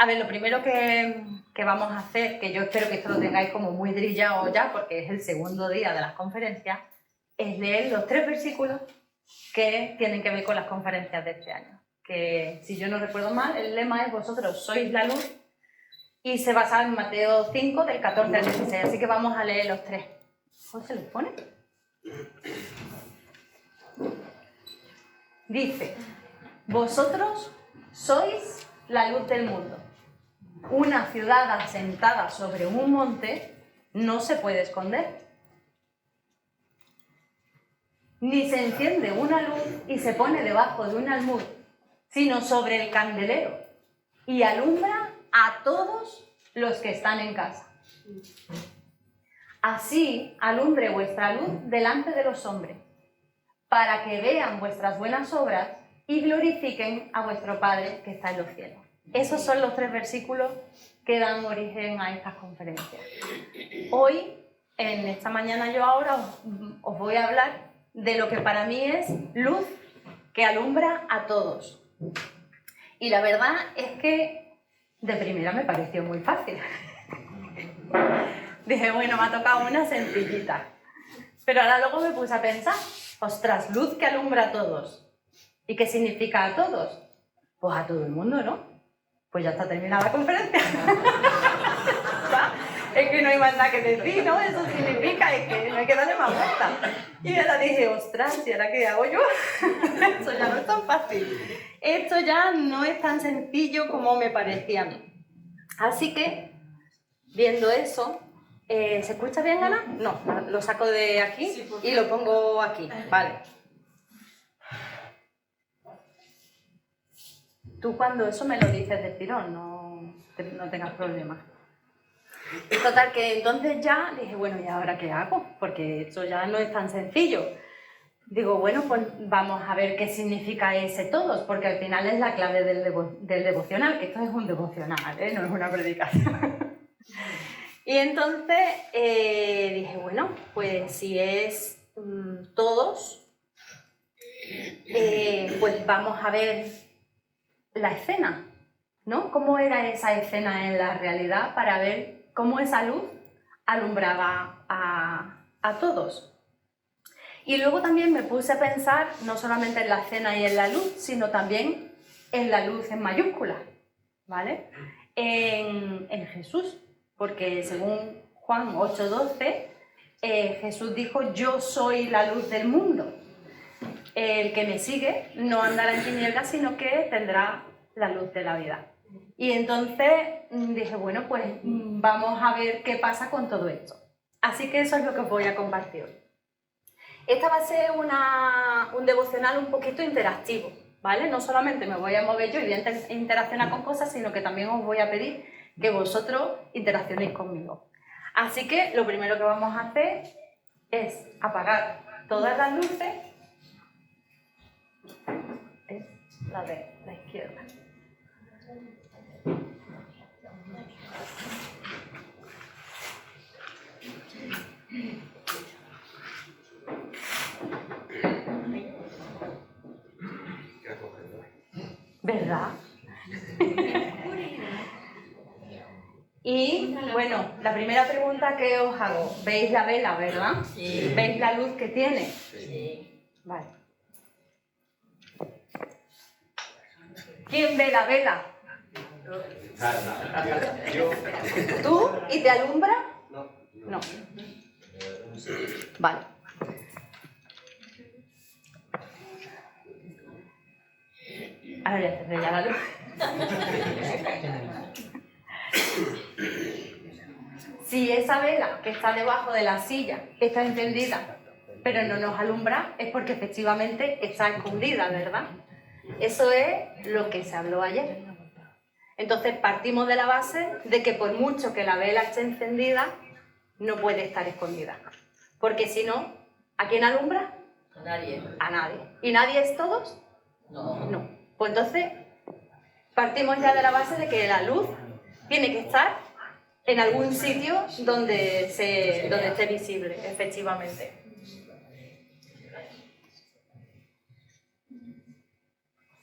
A ver, lo primero que vamos a hacer, que yo espero que esto lo tengáis como muy drillado ya, porque es el segundo día de las conferencias, es leer los 3 versículos que tienen que ver con las conferencias de este año. Que, si yo no recuerdo mal, el lema es vosotros sois la luz y se basa en Mateo 5, del 14 al 16. Así que vamos a leer los 3. ¿Cómo se les pone? Dice, vosotros sois la luz del mundo. Una ciudad asentada sobre un monte no se puede esconder. Ni se enciende una luz y se pone debajo de un almud, sino sobre el candelero, y alumbra a todos los que están en casa. Así alumbre vuestra luz delante de los hombres, para que vean vuestras buenas obras y glorifiquen a vuestro Padre que está en los cielos. Esos son los 3 versículos que dan origen a estas conferencias. Hoy, en esta mañana, yo ahora os voy a hablar de lo que para mí es luz que alumbra a todos. Y la verdad es que de primera me pareció muy fácil. Dije, bueno, me ha tocado una sencillita. Pero ahora luego me puse a pensar, ostras, luz que alumbra a todos. ¿Y qué significa a todos? Pues a todo el mundo, ¿no? Pues ya está terminada la conferencia. Es que no hay más nada que decir, ¿no? Eso significa, es que no hay que darle más vuelta. Y ahora dije, ostras, ¿y ahora qué hago yo? Eso ya no es tan fácil. Esto ya no es tan sencillo como me parecía a mí. Así que, viendo eso, ¿se escucha bien, Ana? No, lo saco de aquí y lo pongo aquí. Vale. Tú cuando eso me lo dices de tirón, no tengas problemas. Total, que entonces ya dije, bueno, ¿y ahora qué hago? Porque esto ya no es tan sencillo. Digo, bueno, pues vamos a ver qué significa ese todos, porque al final es la clave del devocional, que esto es un devocional, ¿eh? No es una predicación. Y entonces dije, bueno, pues si es todos, pues vamos a ver la escena, ¿no? ¿Cómo era esa escena en la realidad para ver cómo esa luz alumbraba a todos? Y luego también me puse a pensar no solamente en la escena y en la luz, sino también en la luz en mayúsculas, ¿vale? En Jesús, porque según Juan 8:12, Jesús dijo, yo soy la luz del mundo. El que me sigue no andará en tinieblas, sino que tendrá la luz de la vida. Y entonces dije, bueno, pues vamos a ver qué pasa con todo esto. Así que eso es lo que os voy a compartir hoy. Esta va a ser un devocional un poquito interactivo, ¿vale? No solamente me voy a mover yo y voy a interaccionar con cosas, sino que también os voy a pedir que vosotros interaccionéis conmigo. Así que lo primero que vamos a hacer es apagar todas las luces. Es la de la izquierda. ¿Verdad? Y bueno, la primera pregunta que os hago, ¿veis la vela, verdad? Sí. ¿Veis la luz que tiene? Sí. Vale. ¿Quién ve la vela? ¿Tú? ¿Y te alumbra? No. Vale. Ahora voy a hacer ya la luz. Si esa vela que está debajo de la silla está encendida, pero no nos alumbra, es porque efectivamente está escondida, ¿verdad? Eso es lo que se habló ayer. Entonces partimos de la base de que por mucho que la vela esté encendida, no puede estar escondida. Porque si no, ¿a quién alumbra? A nadie. A nadie. ¿Y nadie es todos? No. No. Pues entonces partimos ya de la base de que la luz tiene que estar en algún sitio donde esté visible, efectivamente.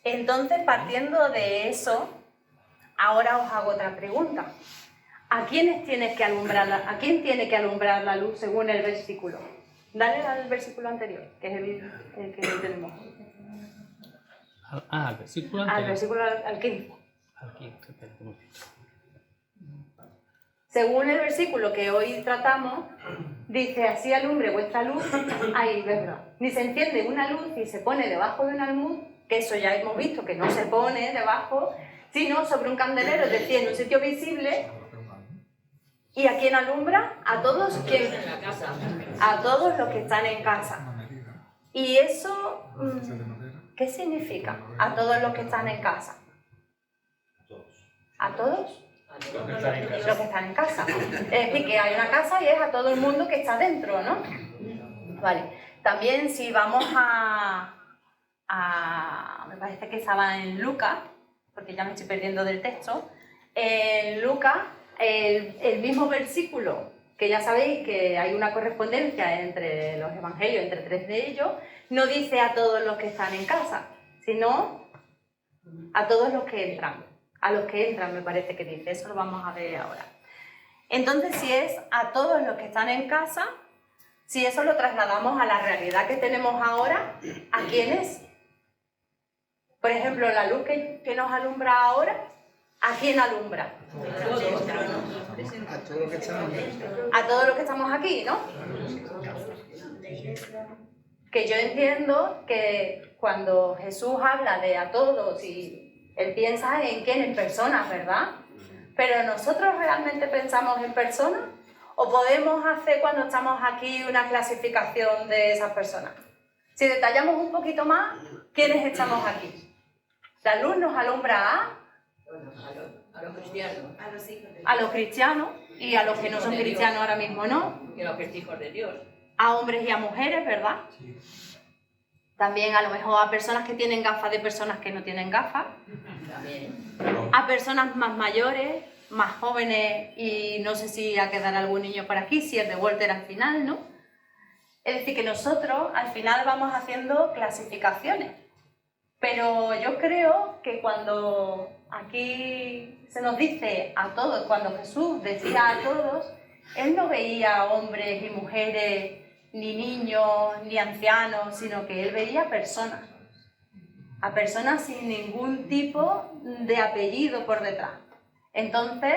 Entonces, partiendo de eso, Ahora os hago otra pregunta. ¿A quién tiene que alumbrar la luz según el versículo? Dale al versículo anterior, que es el que tenemos. Al versículo anterior. Al versículo al 15. Al 15, espérate un momentito. Según el versículo que hoy tratamos, dice, así alumbre vuestra luz, ahí, ¿verdad? Ni se enciende una luz y se pone debajo de un almud, que eso ya hemos visto que no se pone debajo, sino sobre un candelero, es decir, en un sitio visible. ¿Y a quién alumbra? A todos, ¿quién? A todos los que están en casa. ¿Y eso qué significa? A todos los que están en casa. ¿A todos? Los que están en casa. Es decir, que hay una casa y es a todo el mundo que está dentro, ¿no? Vale. También si vamos me parece que estaba en Lucas, porque ya me estoy perdiendo del texto, en Lucas, el mismo versículo, que ya sabéis que hay una correspondencia entre los evangelios, entre 3 de ellos, no dice a todos los que están en casa, sino a todos los que entran. A los que entran, me parece que dice. Eso lo vamos a ver ahora. Entonces, si es a todos los que están en casa, si eso lo trasladamos a la realidad que tenemos ahora, ¿a quién es? Por ejemplo, la luz que nos alumbra ahora, ¿a quién alumbra? A todos los que estamos aquí, ¿no? Que yo entiendo que cuando Jesús habla de a todos y él piensa en quién, en personas, ¿verdad? Pero ¿nosotros realmente pensamos en personas? ¿O podemos hacer cuando estamos aquí una clasificación de esas personas? Si detallamos un poquito más, ¿quiénes estamos aquí? La luz nos alumbra a los cristianos. a los cristianos y a los que no son cristianos ahora mismo, ¿no? Y a los hijos de Dios. A hombres y a mujeres, ¿verdad? También a lo mejor a personas que tienen gafas de personas que no tienen gafas. También. A personas más mayores, más jóvenes y no sé si va a quedar algún niño por aquí, si es de Walter al final, ¿no? Es decir, que nosotros al final vamos haciendo clasificaciones. Pero yo creo que cuando aquí se nos dice a todos, cuando Jesús decía a todos, Él no veía hombres y mujeres, ni niños, ni ancianos, sino que Él veía personas. A personas sin ningún tipo de apellido por detrás. Entonces,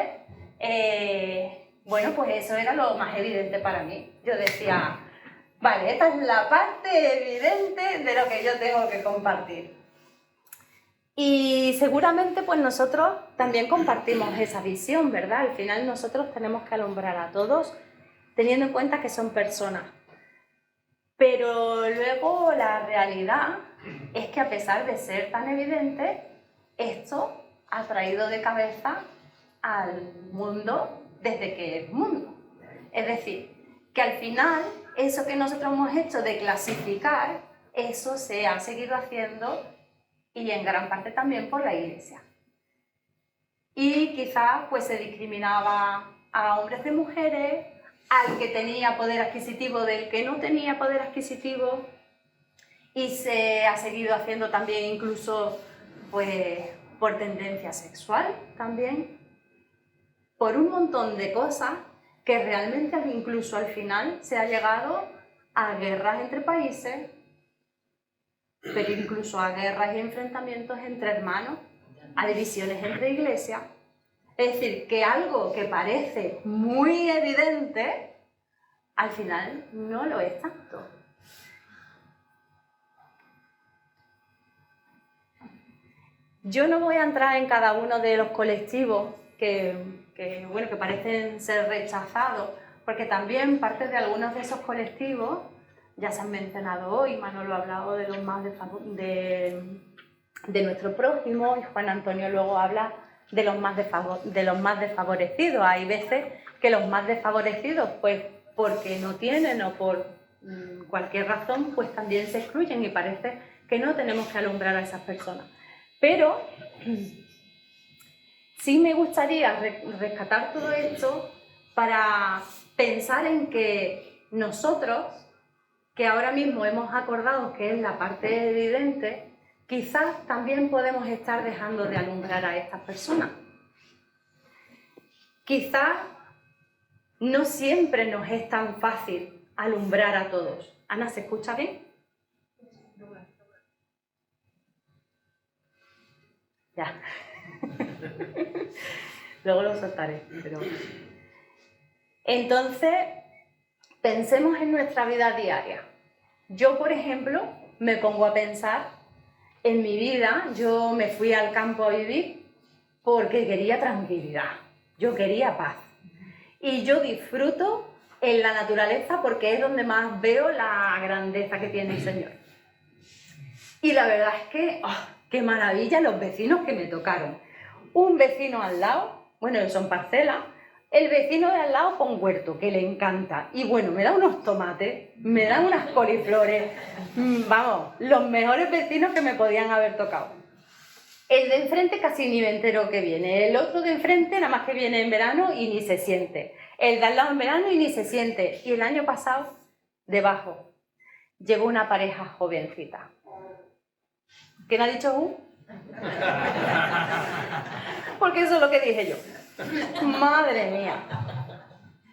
bueno, pues eso era lo más evidente para mí. Yo decía, vale, esta es la parte evidente de lo que yo tengo que compartir. Y seguramente pues nosotros también compartimos esa visión, ¿verdad? Al final nosotros tenemos que alumbrar a todos teniendo en cuenta que son personas. Pero luego la realidad es que a pesar de ser tan evidente, esto ha traído de cabeza al mundo desde que es mundo. Es decir, que al final eso que nosotros hemos hecho de clasificar, eso se ha seguido haciendo y en gran parte también por la Iglesia. Y quizás pues se discriminaba a hombres y mujeres, al que tenía poder adquisitivo del que no tenía poder adquisitivo, y se ha seguido haciendo también incluso pues por tendencia sexual también, por un montón de cosas que realmente incluso al final se ha llegado a guerras entre países, pero incluso a guerras y enfrentamientos entre hermanos, a divisiones entre iglesias. Es decir, que algo que parece muy evidente, al final no lo es tanto. Yo no voy a entrar en cada uno de los colectivos que parecen ser rechazados, porque también parte de algunos de esos colectivos ya se han mencionado hoy. Manolo ha hablado de los más de nuestro prójimo y Juan Antonio luego habla de los más desfavorecidos. Hay veces que los más desfavorecidos, pues porque no tienen o por cualquier razón, pues también se excluyen y parece que no tenemos que alumbrar a esas personas. Pero sí me gustaría rescatar todo esto para pensar en que nosotros, que ahora mismo hemos acordado que es la parte evidente, quizás también podemos estar dejando de alumbrar a estas personas. quizás no siempre nos es tan fácil alumbrar a todos. Ana, ¿se escucha bien? Ya. Luego lo soltaré. Pero... Entonces, pensemos en nuestra vida diaria. Yo, por ejemplo, me pongo a pensar en mi vida. Yo me fui al campo a vivir porque quería tranquilidad. Yo quería paz. Y yo disfruto en la naturaleza porque es donde más veo la grandeza que tiene el Señor. Y la verdad es que, qué maravilla los vecinos que me tocaron. Un vecino al lado, bueno, son parcelas, el vecino de al lado con huerto, que le encanta. Y bueno, me da unos tomates, me da unas coliflores, vamos, los mejores vecinos que me podían haber tocado. El de enfrente casi ni me entero que viene, el otro de enfrente nada más que viene en verano y ni se siente. El de al lado en verano y ni se siente. Y el año pasado, debajo, llegó una pareja jovencita. ¿Quién ha dicho Porque eso es lo que dije yo. Madre mía.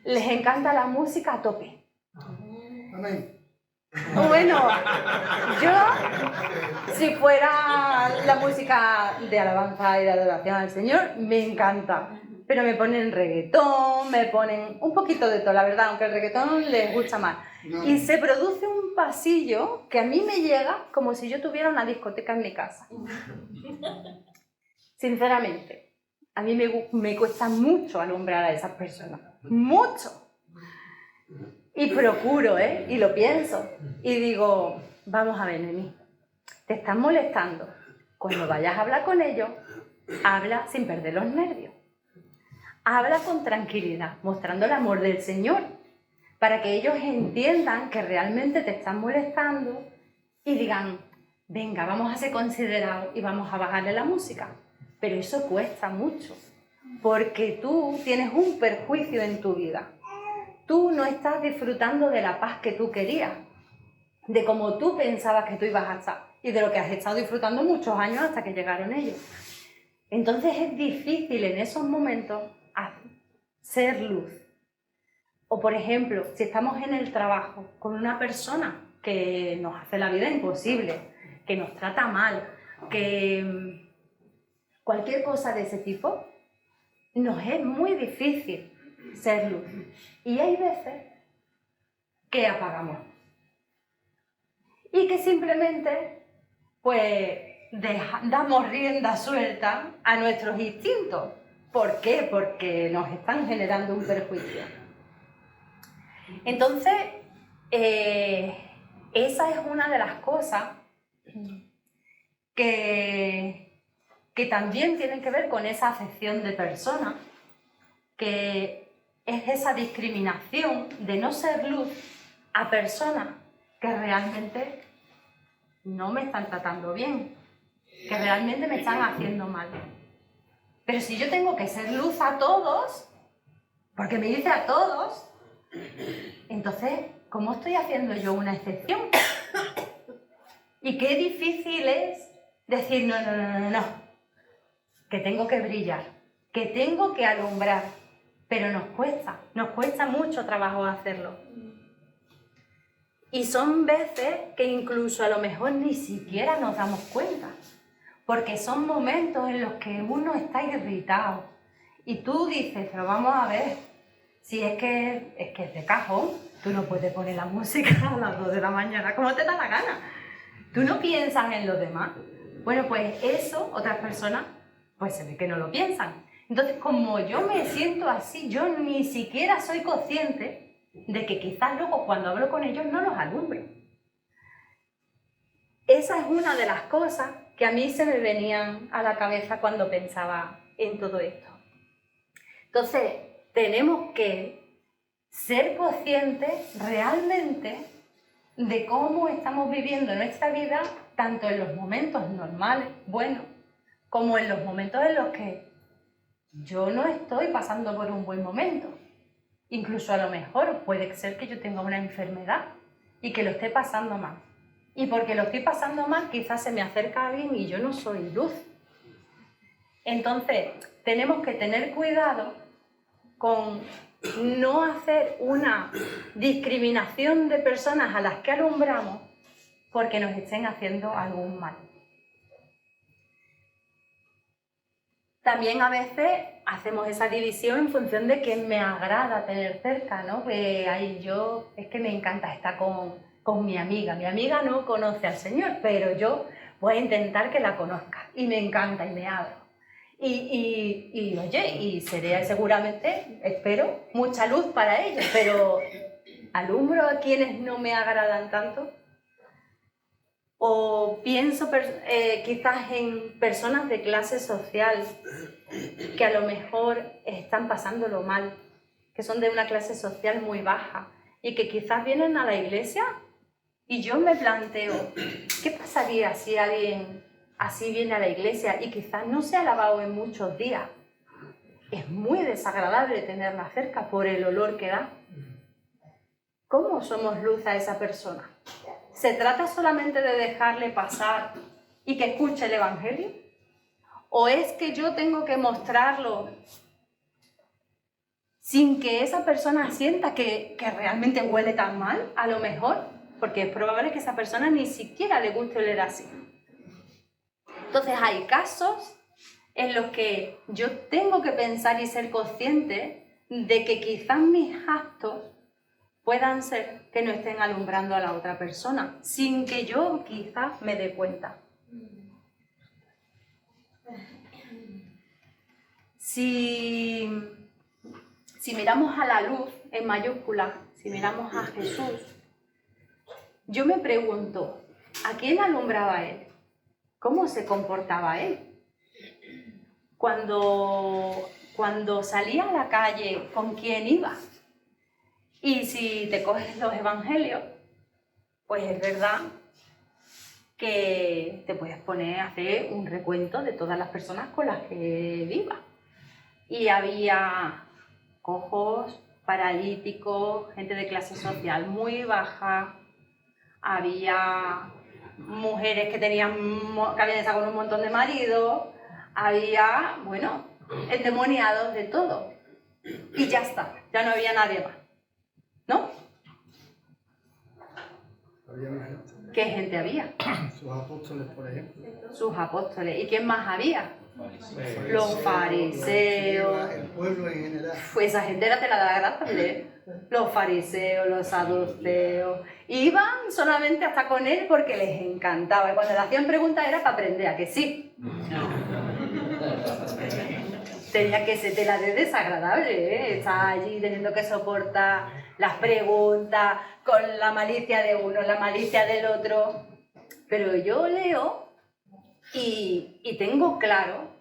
Les encanta la música a tope. Amén. Bueno, yo, si fuera la música de alabanza y de adoración al Señor, me encanta. Pero me ponen reggaetón, me ponen un poquito de todo, la verdad, aunque el reggaetón les gusta más. Y se produce un pasillo que a mí me llega como si yo tuviera una discoteca en mi casa. Sinceramente, a mí me cuesta mucho alumbrar a esas personas. Mucho. Y procuro, y lo pienso. Y digo, vamos a ver, Neni, te están molestando. Cuando vayas a hablar con ellos, habla sin perder los nervios. Habla con tranquilidad, mostrando el amor del Señor, para que ellos entiendan que realmente te están molestando y digan, venga, vamos a ser considerados y vamos a bajarle la música. Pero eso cuesta mucho, porque tú tienes un perjuicio en tu vida. Tú no estás disfrutando de la paz que tú querías, de cómo tú pensabas que tú ibas a estar y de lo que has estado disfrutando muchos años hasta que llegaron ellos. Entonces es difícil en esos momentos ser luz. O por ejemplo, si estamos en el trabajo con una persona que nos hace la vida imposible, que nos trata mal, que cualquier cosa de ese tipo, nos es muy difícil ser luz. Y hay veces que apagamos. Y que simplemente, pues, damos rienda suelta a nuestros instintos. ¿Por qué? Porque nos están generando un perjuicio. Entonces, esa es una de las cosas que también tienen que ver con esa acepción de persona, que es esa discriminación de no ser luz a personas que realmente no me están tratando bien, que realmente me están haciendo mal. Pero si yo tengo que ser luz a todos, porque me dice a todos, entonces, ¿cómo estoy haciendo yo una excepción? Y qué difícil es decir, no, que tengo que brillar, que tengo que alumbrar, pero nos cuesta mucho trabajo hacerlo. Y son veces que incluso a lo mejor ni siquiera nos damos cuenta, porque son momentos en los que uno está irritado y tú dices, pero vamos a ver, si es que es de cajón, tú no puedes poner la música a las 2 de la mañana como te da la gana. Tú no piensas en los demás. Bueno, pues eso, otras personas, pues se ve que no lo piensan. Entonces, como yo me siento así, yo ni siquiera soy consciente de que quizás luego cuando hablo con ellos no los alumbro. Esa es una de las cosas que a mí se me venían a la cabeza cuando pensaba en todo esto. Entonces, tenemos que ser conscientes realmente de cómo estamos viviendo nuestra vida, tanto en los momentos normales, buenos, como en los momentos en los que yo no estoy pasando por un buen momento. Incluso a lo mejor puede ser que yo tenga una enfermedad y que lo esté pasando mal. Y porque lo estoy pasando mal, quizás se me acerca alguien y yo no soy luz. Entonces, tenemos que tener cuidado con no hacer una discriminación de personas a las que alumbramos porque nos estén haciendo algún mal. También a veces hacemos esa división en función de quién me agrada tener cerca, ¿no? Pues es que me encanta estar con mi amiga. Mi amiga no conoce al Señor, pero yo voy a intentar que la conozca. Y me encanta y me abro. Y seré seguramente, espero, mucha luz para ellos, pero ¿alumbro a quienes no me agradan tanto? O pienso quizás en personas de clase social que a lo mejor están pasándolo mal, que son de una clase social muy baja y que quizás vienen a la iglesia y yo me planteo, ¿qué pasaría si alguien así viene a la iglesia y quizás no se ha lavado en muchos días? Es muy desagradable tenerla cerca por el olor que da. ¿Cómo somos luz a esa persona? ¿Se trata solamente de dejarle pasar y que escuche el Evangelio? ¿O es que yo tengo que mostrarlo sin que esa persona sienta que realmente huele tan mal, a lo mejor? Porque es probable que a esa persona ni siquiera le guste oler así. Entonces hay casos en los que yo tengo que pensar y ser consciente de que quizás mis actos puedan ser que no estén alumbrando a la otra persona, sin que yo quizás me dé cuenta. Si miramos a la luz en mayúsculas, si miramos a Jesús, yo me pregunto, ¿a quién alumbraba Él? ¿Cómo se comportaba Él? Cuando salía a la calle, ¿con quién iba? Y si te coges los evangelios, pues es verdad que te puedes poner a hacer un recuento de todas las personas con las que viva. Y había cojos, paralíticos, gente de clase social muy baja, había mujeres que habían estado con un montón de maridos, había, endemoniados de todo. Y ya está, ya no había nadie más. ¿No? Había más gente. ¿Qué gente había? Sus apóstoles, por ejemplo. Sus apóstoles. ¿Y quién más había? Fariseos. Los fariseos. El pueblo en general. Pues esa gente era tela de grande. Los fariseos, los saduceos. Iban solamente hasta con él porque les encantaba. Y cuando le hacían preguntas era para aprender, ¿a que sí? Tenía que ser tela de desagradable, ¿eh? Estar allí teniendo que soportar las preguntas con la malicia de uno, la malicia del otro. Pero yo leo y tengo claro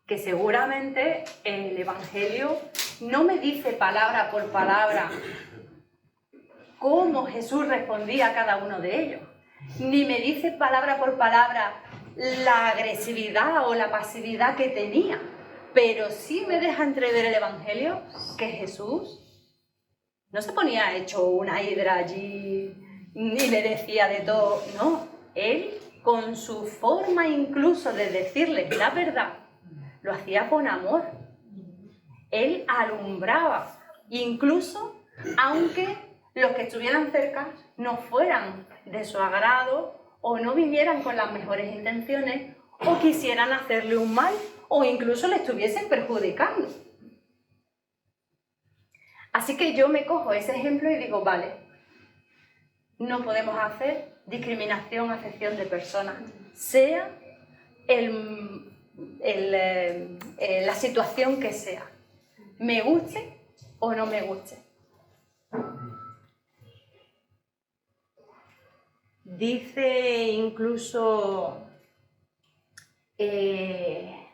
que seguramente el Evangelio no me dice palabra por palabra cómo Jesús respondía a cada uno de ellos, ni me dice palabra por palabra la agresividad o la pasividad que tenía. Pero sí me deja entrever el Evangelio que Jesús no se ponía hecho una hidra allí ni le decía de todo. No, él con su forma incluso de decirles la verdad, lo hacía con amor. Él alumbraba, incluso aunque los que estuvieran cerca no fueran de su agrado o no vinieran con las mejores intenciones o quisieran hacerle un mal o incluso le estuviesen perjudicando. Así que yo me cojo ese ejemplo y digo, vale, no podemos hacer discriminación, acepción de personas, sea la situación que sea, me guste o no me guste. Dice incluso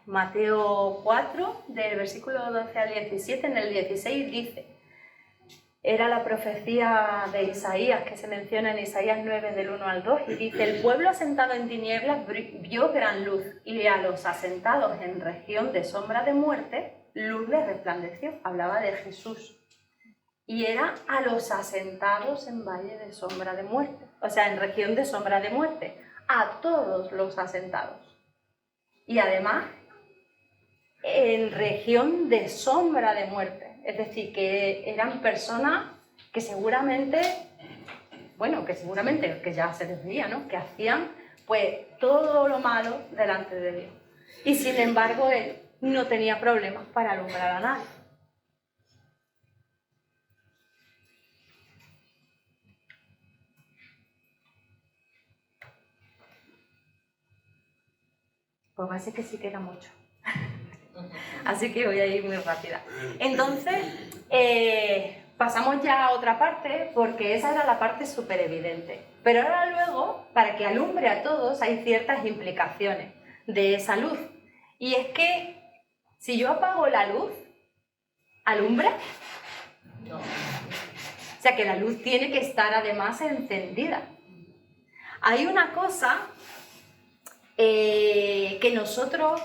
Mateo 4, del versículo 12 al 17, en el 16 dice, era la profecía de Isaías que se menciona en Isaías 9 del 1 al 2 y dice, el pueblo asentado en tinieblas vio gran luz y a los asentados en región de sombra de muerte, luz les resplandeció. Hablaba de Jesús. Y era a los asentados en valle de sombra de muerte, o sea, en región de sombra de muerte, a todos los asentados. Y además, en región de sombra de muerte, Es decir, que eran personas que seguramente, que ya se les veía, ¿no? Que hacían pues todo lo malo delante de Dios. Y sin embargo, él no tenía problemas para alumbrar a nadie. Pues parece que sí que era mucho. Así que voy a ir muy rápida. Entonces, pasamos ya a otra parte, porque esa era la parte súper evidente. Pero ahora luego, para que alumbre a todos, hay ciertas implicaciones de esa luz. Y es que, si yo apago la luz, ¿alumbra? No. O sea que la luz tiene que estar además encendida. Hay una cosa que nosotros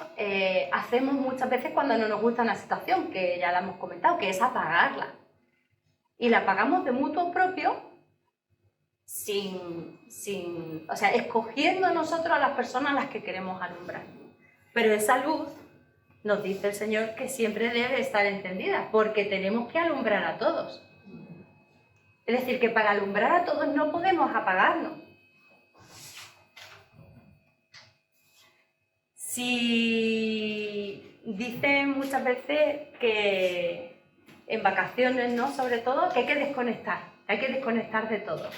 hacemos muchas veces cuando no nos gusta una situación, que ya la hemos comentado, que es apagarla. Y la apagamos de mutuo propio, o sea, escogiendo nosotros a las personas a las que queremos alumbrar. Pero esa luz, nos dice el Señor, que siempre debe estar encendida, porque tenemos que alumbrar a todos. Es decir, que para alumbrar a todos no podemos apagarnos. Si dicen muchas veces que en vacaciones, ¿no? Sobre todo, que hay que desconectar de todo.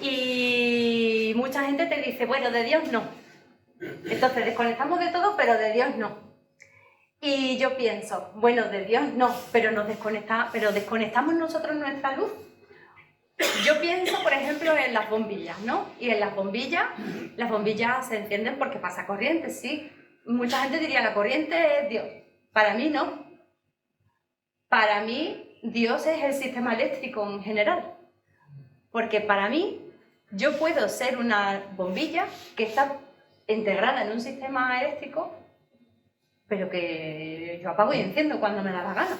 Y mucha gente te dice, bueno, de Dios no. Entonces desconectamos de todo, pero de Dios no. Y yo pienso, bueno, de Dios no, pero desconectamos nosotros nuestra luz. Yo pienso, por ejemplo, en las bombillas, ¿no? Y en las bombillas se encienden porque pasa corriente, sí. Mucha gente diría, la corriente es Dios. Para mí no. Para mí, Dios es el sistema eléctrico en general. Porque para mí, yo puedo ser una bombilla que está integrada en un sistema eléctrico, pero que yo apago y enciendo cuando me da la gana.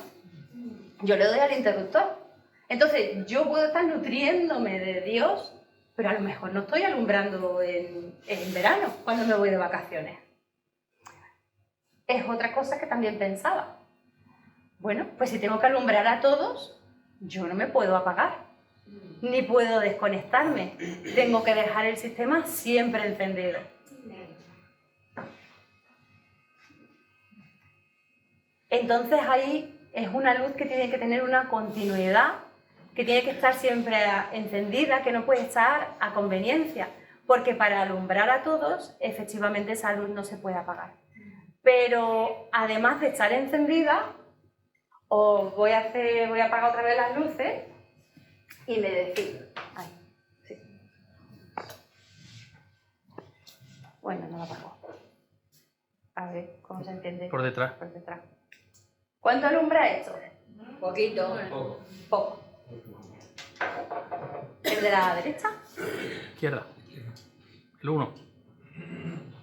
Yo le doy al interruptor. Entonces, yo puedo estar nutriéndome de Dios, pero a lo mejor no estoy alumbrando en verano, cuando me voy de vacaciones. Es otra cosa que también pensaba. Bueno, pues si tengo que alumbrar a todos, yo no me puedo apagar, ni puedo desconectarme. Tengo que dejar el sistema siempre encendido. Entonces ahí es una luz que tiene que tener una continuidad, que tiene que estar siempre encendida, que no puede estar a conveniencia, porque para alumbrar a todos, efectivamente esa luz no se puede apagar. Pero además de estar encendida, os voy a apagar otra vez las luces y me decís. Ay, sí. Bueno, no la apago. A ver, ¿cómo se entiende? Por detrás. Por detrás. ¿Cuánto alumbra esto? Poquito. Poco. ¿El de la derecha? Izquierda. El 1.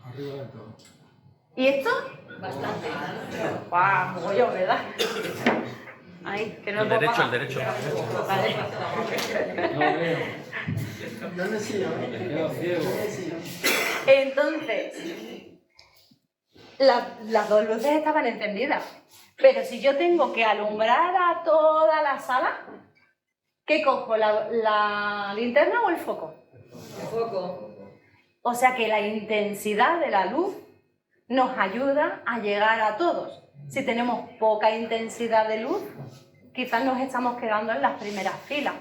Arriba del todo. ¿Y esto? Bastante. ¡Guau! Mogollón, ¿verdad? Ay, que no El puedo derecho, apagar. el derecho. Vale. No veo, Yo me sigo, me quedo ciego. Yo me sigo. Entonces, las dos luces estaban encendidas. Pero si yo tengo que alumbrar a toda la sala, ¿qué cojo? ¿La linterna o el foco? Un poco. O sea que la intensidad de la luz nos ayuda a llegar a todos. Si tenemos poca intensidad de luz, quizás nos estamos quedando en las primeras filas,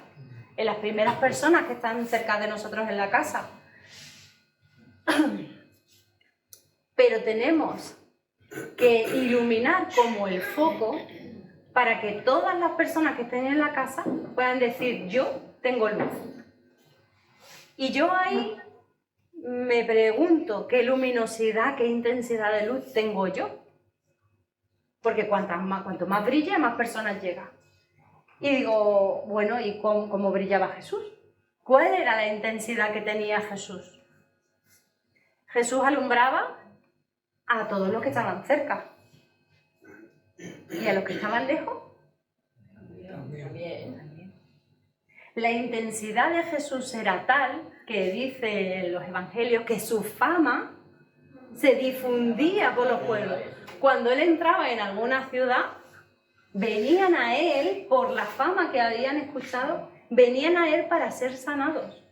en las primeras personas que están cerca de nosotros en la casa. Pero tenemos que iluminar como el foco para que todas las personas que estén en la casa puedan decir, yo tengo luz. Y yo ahí me pregunto, ¿qué luminosidad, qué intensidad de luz tengo yo? Porque cuanto más brilla, más personas llegan. Y digo, bueno, ¿y cómo brillaba Jesús? ¿Cuál era la intensidad que tenía Jesús? Jesús alumbraba a todos los que estaban cerca. ¿Y a los que estaban lejos? También. La intensidad de Jesús era tal que dice en los evangelios que su fama se difundía por los pueblos. Cuando él entraba en alguna ciudad, Venían a Él, por la fama que habían escuchado, venían a Él para ser sanados.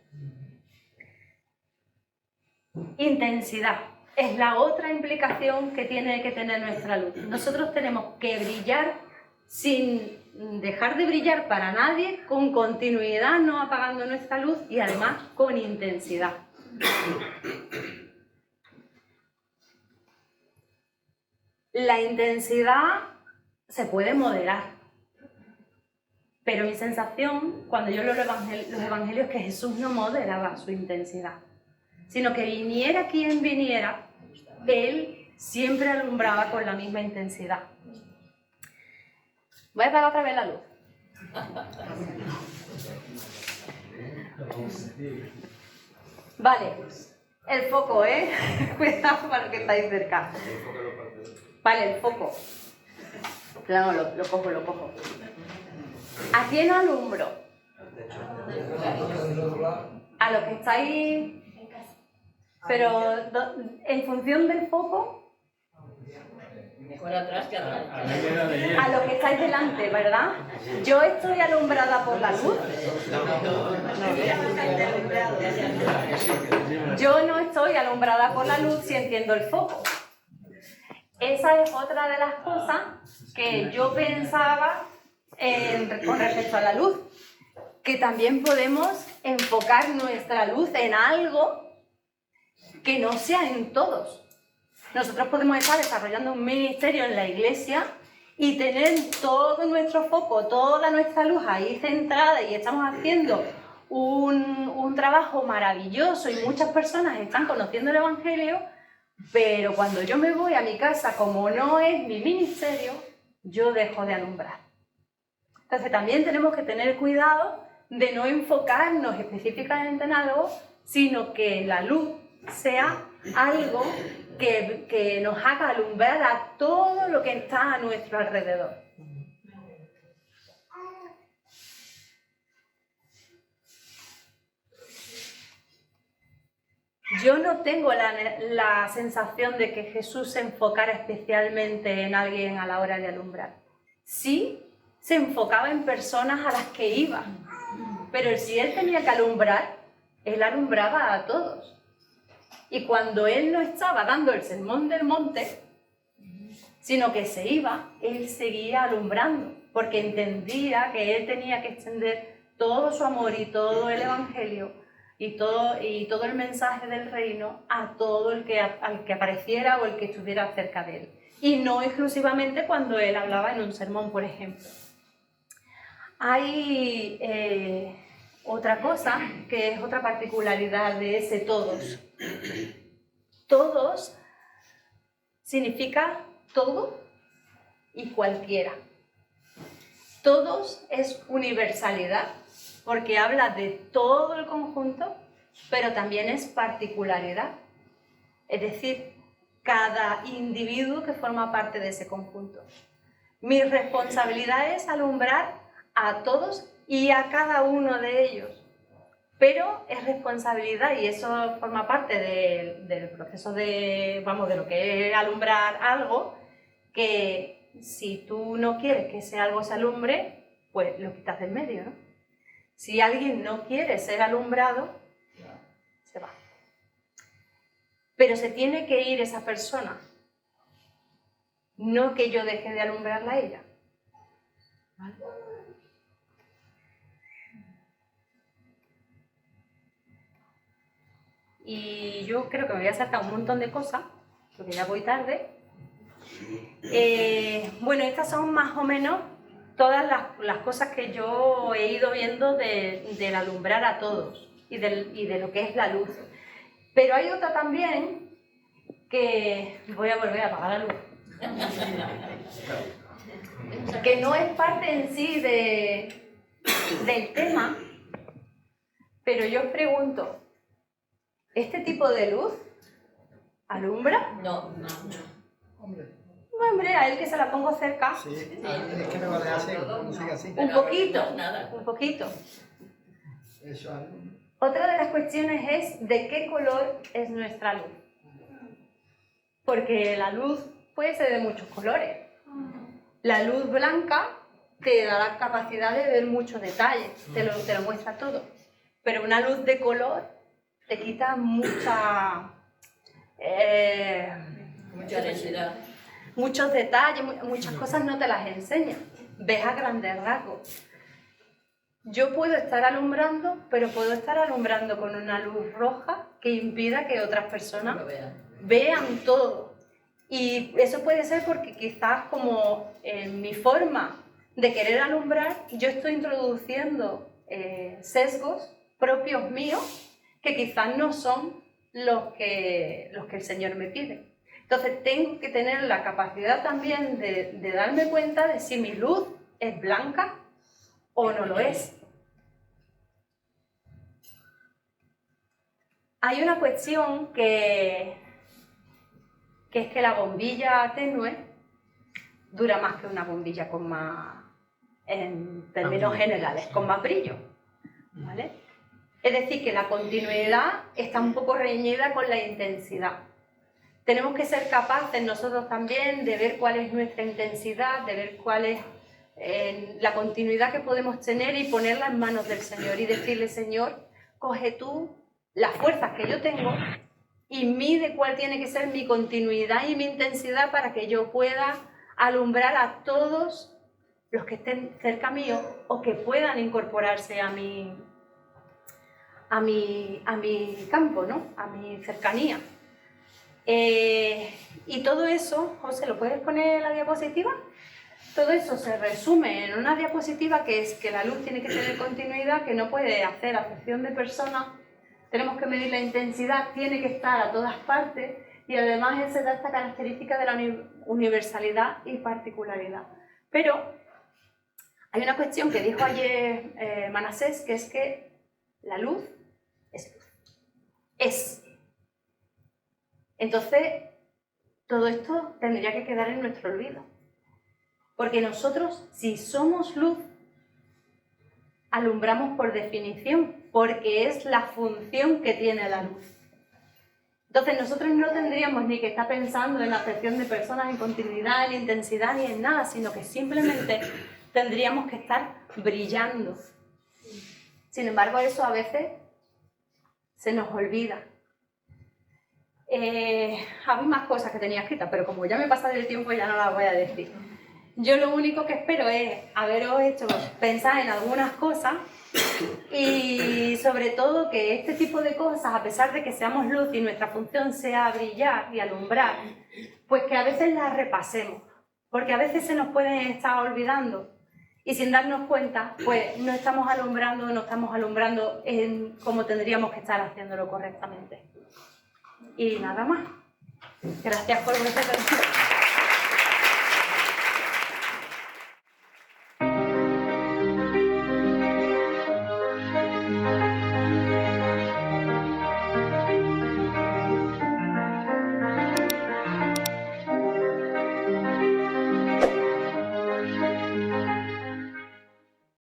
Intensidad es la otra implicación que tiene que tener nuestra luz. Nosotros tenemos que brillar sin dejar de brillar para nadie, con continuidad, no apagando nuestra luz y además con intensidad. La intensidad se puede moderar, pero mi sensación cuando yo leo los evangelios es que Jesús no moderaba su intensidad, sino que viniera quien viniera, Él siempre alumbraba con la misma intensidad. Voy a apagar otra vez la luz. Vale, el foco, ¿eh? Cuidado para los que estáis cerca. Vale, el foco. No, lo cojo. ¿A quién alumbro? A los que estáis... Pero en función del foco... Mejor atrás que atrás. A los que estáis delante, ¿verdad? Yo estoy alumbrada por la luz. Yo no estoy alumbrada por la luz si enciendo el foco. Esa es otra de las cosas que yo pensaba con respecto a la luz. Que también podemos enfocar nuestra luz en algo que no sea en todos. Nosotros podemos estar desarrollando un ministerio en la iglesia y tener todo nuestro foco, toda nuestra luz ahí centrada y estamos haciendo un trabajo maravilloso y muchas personas están conociendo el Evangelio, pero cuando yo me voy a mi casa, como no es mi ministerio, yo dejo de alumbrar. Entonces también tenemos que tener cuidado de no enfocarnos específicamente en algo, sino que la luz sea algo que nos haga alumbrar a todo lo que está a nuestro alrededor. Yo no tengo la sensación de que Jesús se enfocara especialmente en alguien a la hora de alumbrar. Sí, se enfocaba en personas a las que iba, pero si él tenía que alumbrar, él alumbraba a todos. Y cuando él no estaba dando el sermón del monte, sino que se iba, él seguía alumbrando, porque entendía que él tenía que extender todo su amor y todo el evangelio y todo el mensaje del reino a todo al que apareciera o el que estuviera cerca de él. Y no exclusivamente cuando él hablaba en un sermón, por ejemplo. Hay otra cosa que es otra particularidad de ese todos. Todos significa todo y cualquiera. Todos es universalidad, porque habla de todo el conjunto, pero también es particularidad. Es decir, cada individuo que forma parte de ese conjunto. Mi responsabilidad es alumbrar a todos y a cada uno de ellos. Pero es responsabilidad y eso forma parte del proceso de lo que es alumbrar algo, que si tú no quieres que ese algo se alumbre, pues lo quitas del medio, ¿no? Si alguien no quiere ser alumbrado, se va. Pero se tiene que ir esa persona, no que yo deje de alumbrarla a ella. ¿Vale? Y yo creo que me voy a saltar un montón de cosas, porque ya voy tarde. Bueno, estas son más o menos todas las cosas que yo he ido viendo del alumbrar a todos y de lo que es la luz. Pero hay otra también que voy a volver a apagar la luz. Que no es parte en sí del tema, pero yo os pregunto, ¿este tipo de luz alumbra? No. Hombre, a él que se la pongo cerca. Sí, es que me va a dejar ciego, no siga así. Un poquito, Nada. un poquito. Eso algo. Otra de las cuestiones es de qué color es nuestra luz. Porque la luz puede ser de muchos colores. La luz blanca te da la capacidad de ver muchos detalles, te lo muestra todo. Pero una luz de color te quita mucha... Mucha densidad. muchos detalles, muchas cosas no te las enseña. Ves a grandes rasgos. Yo puedo estar alumbrando, pero puedo estar alumbrando con una luz roja que impida que otras personas Lo vean. vean todo. Y eso puede ser porque quizás como en mi forma de querer alumbrar, yo estoy introduciendo sesgos propios míos que quizás no son los que el Señor me pide. Entonces tengo que tener la capacidad también de darme cuenta de si mi luz es blanca o no lo es. Hay una cuestión que es que la bombilla tenue dura más que una bombilla con más, en términos generales, con más brillo, ¿vale? Es decir, que la continuidad está un poco reñida con la intensidad. Tenemos que ser capaces nosotros también de ver cuál es nuestra intensidad, de ver cuál es la continuidad que podemos tener y ponerla en manos del Señor y decirle, Señor, coge tú las fuerzas que yo tengo y mide cuál tiene que ser mi continuidad y mi intensidad para que yo pueda alumbrar a todos los que estén cerca mío o que puedan incorporarse a mi campo, ¿no? A mi cercanía. Y todo eso, José, ¿lo puedes poner en la diapositiva? Todo eso se resume en una diapositiva que es que la luz tiene que tener continuidad, que no puede hacer acepción de personas, tenemos que medir la intensidad, tiene que estar a todas partes y además se da esta característica de la universalidad y particularidad. Pero hay una cuestión que dijo ayer Manasés, que es que la luz es luz. Es. Entonces, todo esto tendría que quedar en nuestro olvido. Porque nosotros, si somos luz, alumbramos por definición, porque es la función que tiene la luz. Entonces, nosotros no tendríamos ni que estar pensando en la acepción de personas, en continuidad, en intensidad, ni en nada, sino que simplemente tendríamos que estar brillando. Sin embargo, eso a veces se nos olvida. Hay más cosas que tenía escritas, pero como ya me he pasado el tiempo ya no las voy a decir. Yo lo único que espero es haberos hecho pensar en algunas cosas y sobre todo que este tipo de cosas, a pesar de que seamos luz y nuestra función sea brillar y alumbrar, pues que a veces las repasemos, porque a veces se nos pueden estar olvidando y sin darnos cuenta, pues no estamos alumbrando como tendríamos que estar haciéndolo correctamente. Y nada más. Gracias por vuestra atención.